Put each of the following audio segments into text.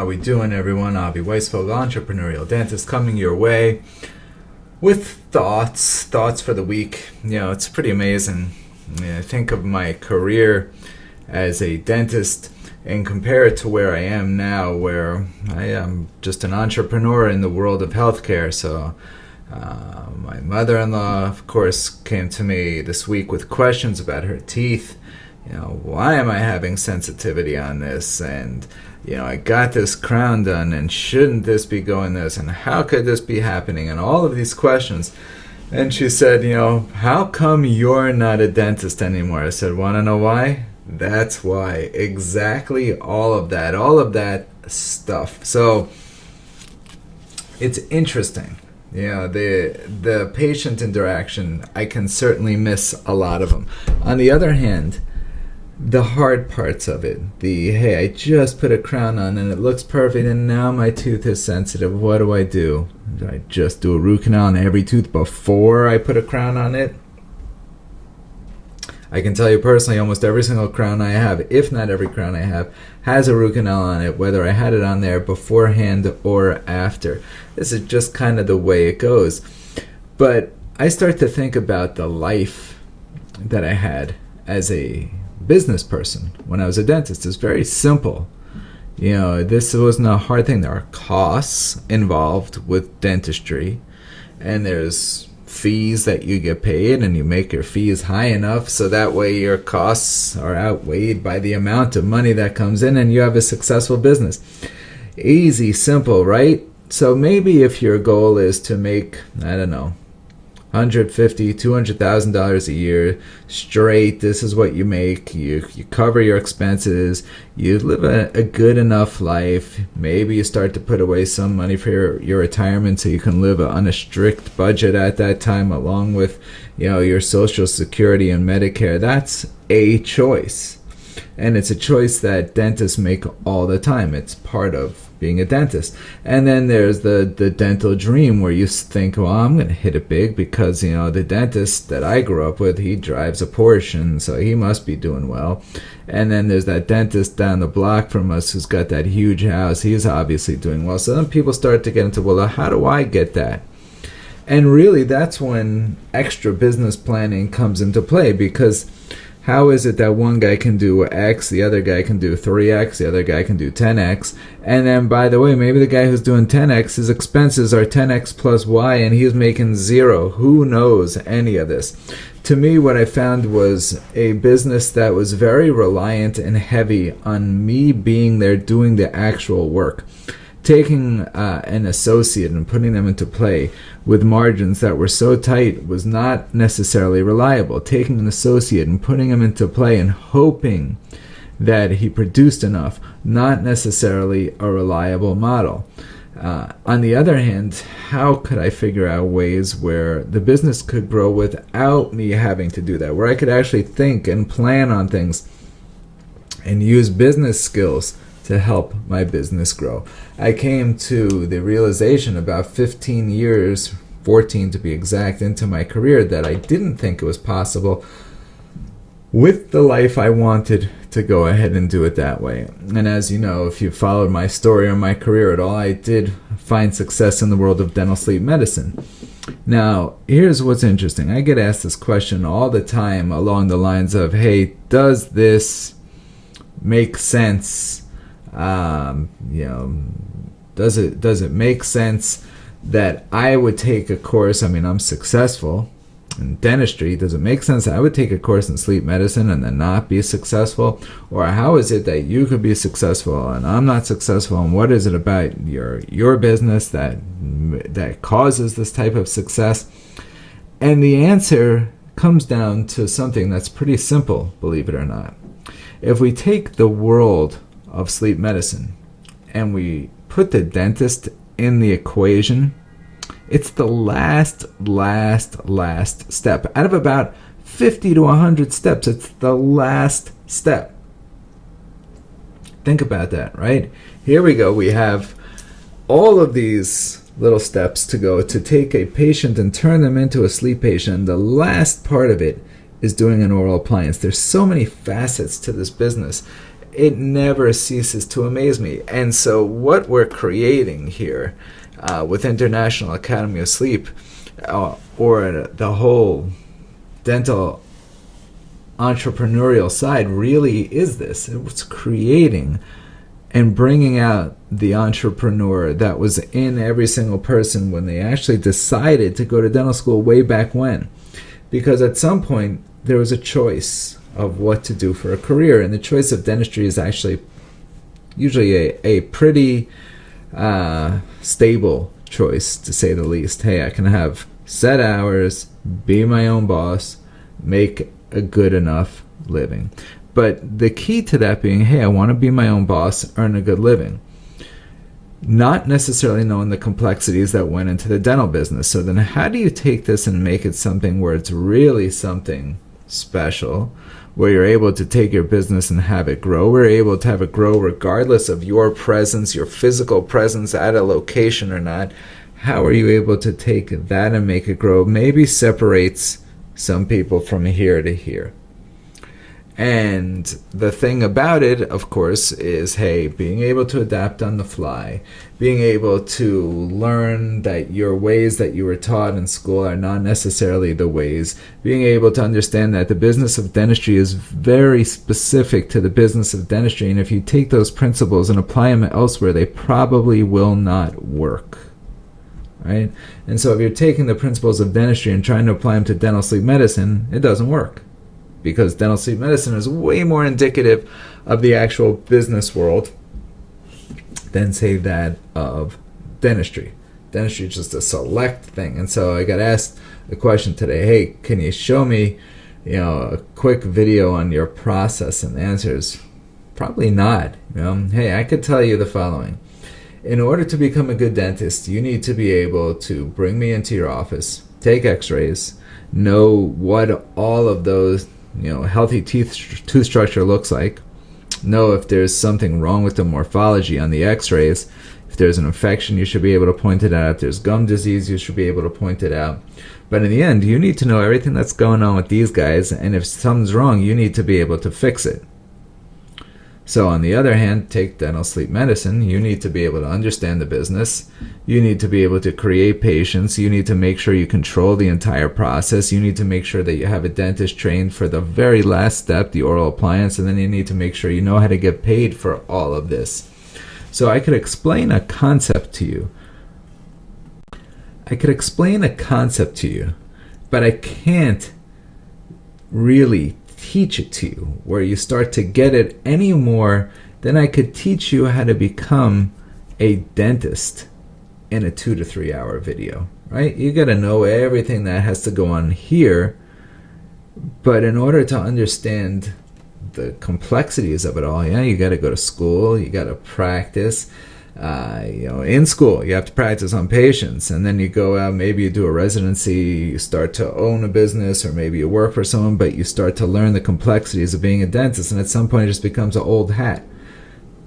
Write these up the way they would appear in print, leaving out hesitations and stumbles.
How we doing, everyone? Avi Weisfeld, entrepreneurial dentist, coming your way with thoughts for the week. It's pretty amazing. I think of my career as a dentist and compare it to where I am now, where I am just an entrepreneur in the world of healthcare. So my mother-in-law, of course, came to me this week with questions about her teeth. Why am I having sensitivity on this? And, I got this crown done, and shouldn't this be going this? And how could this be happening? And all of these questions. And she said, how come you're not a dentist anymore? I said, want to know why? That's why. Exactly all of that stuff. So it's interesting. The patient interaction, I can certainly miss a lot of them. On the other hand, the hard parts of it, hey, I just put a crown on and it looks perfect and now my tooth is sensitive. What do? Do I just do a root canal on every tooth before I put a crown on it? I can tell you personally, almost every single crown I have, if not every crown I have, has a root canal on it, whether I had it on there beforehand or after. This is just kind of the way it goes. But I start to think about the life that I had as a business person when I was a dentist. It's very simple. This wasn't a hard thing. There are costs involved with dentistry, and there's fees that you get paid, and you make your fees high enough so that way your costs are outweighed by the amount of money that comes in, and you have a successful business. Easy, simple, right? So maybe if your goal is to make, I don't know, $150,000, $200,000 a year straight, this is what you make. You cover your expenses. You live a good enough life. Maybe you start to put away some money for your retirement so you can live on a strict budget at that time, along with your Social Security and Medicare. That's a choice, and it's a choice that dentists make all the time. It's part of being a dentist. And then there's the dental dream, where you think, well, I'm going to hit it big because, the dentist that I grew up with, he drives a Porsche, and so he must be doing well. And then there's that dentist down the block from us who's got that huge house. He's obviously doing well. So then people start to get into, well, how do I get that? And really, that's when extra business planning comes into play, because how is it that one guy can do X, the other guy can do 3X, the other guy can do 10X? And then, by the way, maybe the guy who's doing 10X, his expenses are 10X plus Y, and he's making zero. Who knows any of this? To me, what I found was a business that was very reliant and heavy on me being there doing the actual work. Taking an associate and putting them into play with margins that were so tight was not necessarily reliable. Taking an associate and putting him into play and hoping that he produced enough, not necessarily a reliable model. On the other hand, how could I figure out ways where the business could grow without me having to do that, where I could actually think and plan on things and use business skills to help my business grow? I came to the realization about 15 years, 14 to be exact, into my career, that I didn't think it was possible with the life I wanted to go ahead and do it that way. And as you know, if you followed my story or my career at all, I did find success in the world of dental sleep medicine. Now, here's what's interesting. I get asked this question all the time along the lines of, hey, does this make sense? Does it make sense that I would take a course? I mean, I'm successful in dentistry. Does it make sense that I would take a course in sleep medicine and then not be successful? Or how is it that you could be successful and I'm not successful? And what is it about your business that causes this type of success? And the answer comes down to something that's pretty simple, believe it or not. If we take the world of sleep medicine and we put the dentist in the equation, it's the last step. Out of about 50 to 100 steps, it's the last step. Think about that, right? Here we go. We have all of these little steps to go to take a patient and turn them into a sleep patient. The last part of it is doing an oral appliance. There's so many facets to this business. it never ceases to amaze me. And so what we're creating here with International Academy of Sleep, or the whole dental entrepreneurial side, really is this. It's creating and bringing out the entrepreneur that was in every single person when they actually decided to go to dental school way back when. Because at some point, there was a choice of what to do for a career, and the choice of dentistry is actually usually a pretty stable choice, to say the least. Hey, I can have set hours, be my own boss, make a good enough living. But the key to that being, hey, I want to be my own boss, earn a good living. Not necessarily knowing the complexities that went into the dental business. So then how do you take this and make it something where it's really something special, where you're able to take your business and have it grow? We're able to have it grow regardless of your presence, your physical presence at a location or not. How are you able to take that and make it grow? Maybe separates some people from here to here. And the thing about it, of course, is, hey, being able to adapt on the fly, being able to learn that your ways that you were taught in school are not necessarily the ways, being able to understand that the business of dentistry is very specific to the business of dentistry, and if you take those principles and apply them elsewhere, they probably will not work. Right? And so if you're taking the principles of dentistry and trying to apply them to dental sleep medicine, it doesn't work. Because dental sleep medicine is way more indicative of the actual business world than, say, that of dentistry. Dentistry is just a select thing. And so I got asked the question today, hey, can you show me, a quick video on your process? And the answer is probably not. Hey, I could tell you the following. In order to become a good dentist, you need to be able to bring me into your office, take x-rays, know what all of those healthy tooth structure looks like, know if there's something wrong with the morphology on the x-rays. If there's an infection, you should be able to point it out. If there's gum disease, you should be able to point it out. But in the end, you need to know everything that's going on with these guys, and if something's wrong, you need to be able to fix it. So on the other hand, take dental sleep medicine. You need to be able to understand the business. You need to be able to create patients. You need to make sure you control the entire process. You need to make sure that you have a dentist trained for the very last step, the oral appliance, and then you need to make sure you know how to get paid for all of this. So I could explain a concept to you. But I can't really teach it to you where you start to get it any more than I could teach you how to become a dentist in a 2 to 3 hour video, right? You got to know everything that has to go on here, but in order to understand the complexities of it all, you got to go to school, you got to practice. In school, you have to practice on patients, and then you go out, maybe you do a residency, you start to own a business, or maybe you work for someone, but you start to learn the complexities of being a dentist, and at some point it just becomes an old hat.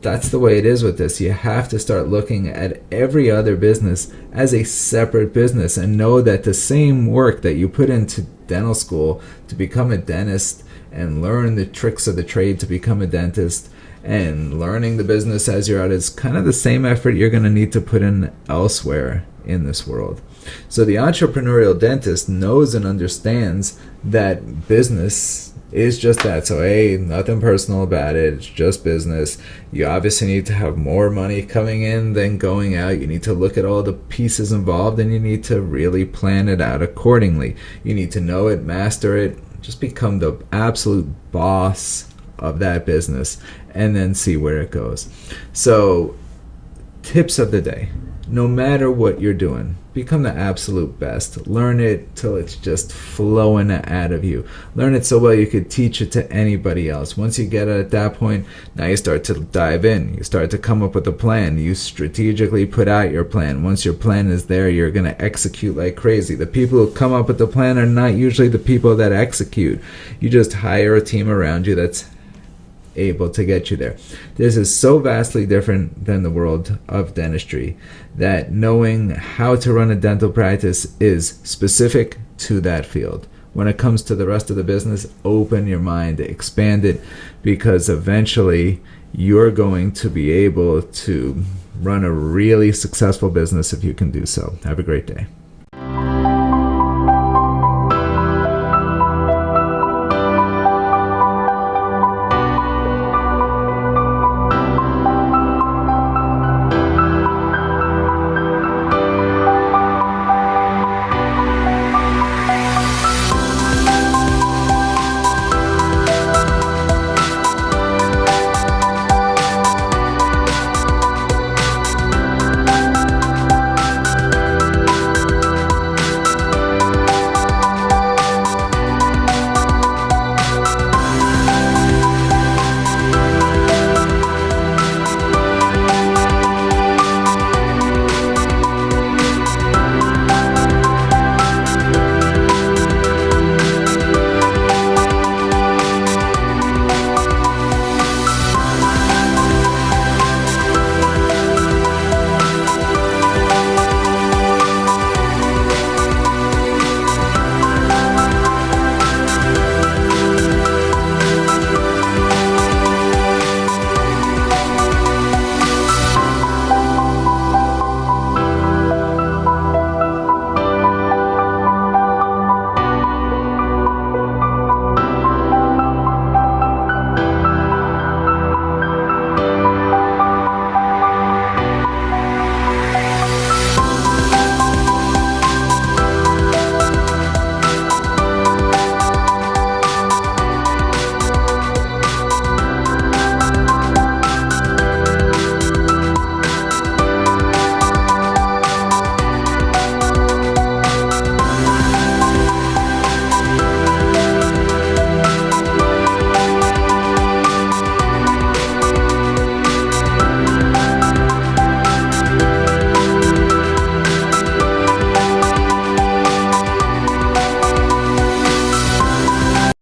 That's the way it is with this. You have to start looking at every other business as a separate business and know that the same work that you put into dental school to become a dentist and learn the tricks of the trade to become a dentist and learning the business as you're out is kind of the same effort you're going to need to put in elsewhere in this world. So the entrepreneurial dentist knows and understands that business is just that. So hey, nothing personal about it. It's just business. You obviously need to have more money coming in than going out. You need to look at all the pieces involved, and you need to really plan it out accordingly. You need to know it, master it, just become the absolute boss of that business, and then see where it goes. So tips of the day: no matter what you're doing, become the absolute best. Learn it till it's just flowing out of you. Learn it so well you could teach it to anybody else. Once you get it at that point, now you start to dive in. You start to come up with a plan. You strategically put out your plan. Once your plan is there, you're going to execute like crazy. The people who come up with the plan are not usually the people that execute. You just hire a team around you that's able to get you there. This is so vastly different than the world of dentistry that knowing how to run a dental practice is specific to that field. when it comes to the rest of the business, open your mind, expand it, because eventually you're going to be able to run a really successful business if you can do so. Have a great day.